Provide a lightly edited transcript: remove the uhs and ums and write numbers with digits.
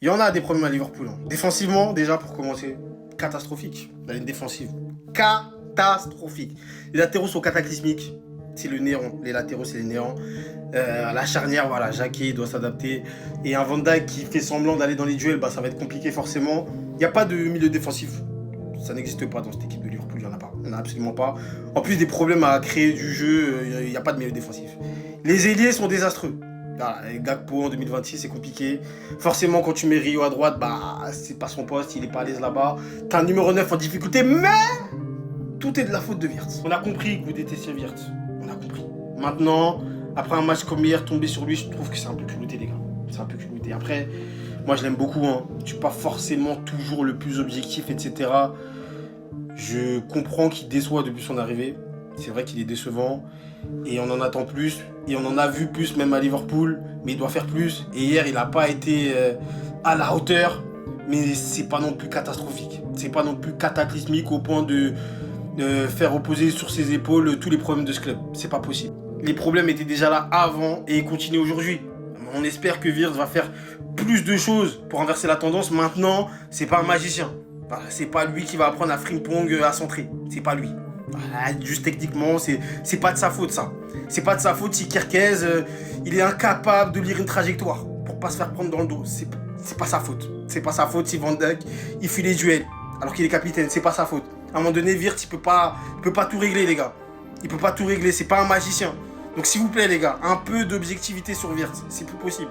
Il y en a des problèmes à Liverpool. Hein. Défensivement, déjà, pour commencer, catastrophique. La ligne défensive, catastrophique. Les latéraux sont cataclysmiques. C'est le néant. Les latéraux, c'est les néants. La charnière, voilà, Jacquet doit s'adapter. Et un Van Dijk qui fait semblant d'aller dans les duels, bah, ça va être compliqué forcément. Il n'y a pas de milieu défensif. Ça n'existe pas dans cette équipe de Liverpool, il n'y en a pas. Il n'y en a absolument pas. En plus des problèmes à créer du jeu, il n'y a pas de milieu défensif. Les ailiers sont désastreux. Voilà, Gakpo en 2026, c'est compliqué. Forcément, quand tu mets Rio à droite, bah, c'est pas son poste, il est pas à l'aise là-bas. T'as un numéro 9 en difficulté, mais tout est de la faute de Wirtz. On a compris que vous détestiez Wirtz. On a compris. Maintenant, après un match comme hier, tomber sur lui, je trouve que c'est un peu culotté, les gars. C'est un peu culotté. Après, moi, je l'aime beaucoup. Hein. Je suis pas forcément toujours le plus objectif, etc. Je comprends qu'il déçoit depuis son arrivée. C'est vrai qu'il est décevant. Et on en attend plus. Et on en a vu plus, même à Liverpool. Mais il doit faire plus. Et hier, il n'a pas été à la hauteur. Mais c'est pas non plus catastrophique. C'est pas non plus cataclysmique au point de faire reposer sur ses épaules tous les problèmes de ce club. C'est pas possible. Les problèmes étaient déjà là avant et ils continuent aujourd'hui. On espère que Wirtz va faire plus de choses pour inverser la tendance. Maintenant, c'est pas un magicien. C'est pas lui qui va apprendre à Frimpong à centrer. C'est pas lui. Juste techniquement, c'est pas de sa faute ça. C'est pas de sa faute si Kerkez il est incapable de lire une trajectoire pour pas se faire prendre dans le dos. C'est pas sa faute. C'est pas sa faute si Van Dijk il fuit les duels alors qu'il est capitaine. C'est pas sa faute. À un moment donné, Wirtz il peut pas tout régler les gars. Il peut pas tout régler. C'est pas un magicien. Donc s'il vous plaît les gars, un peu d'objectivité sur Wirtz. C'est plus possible.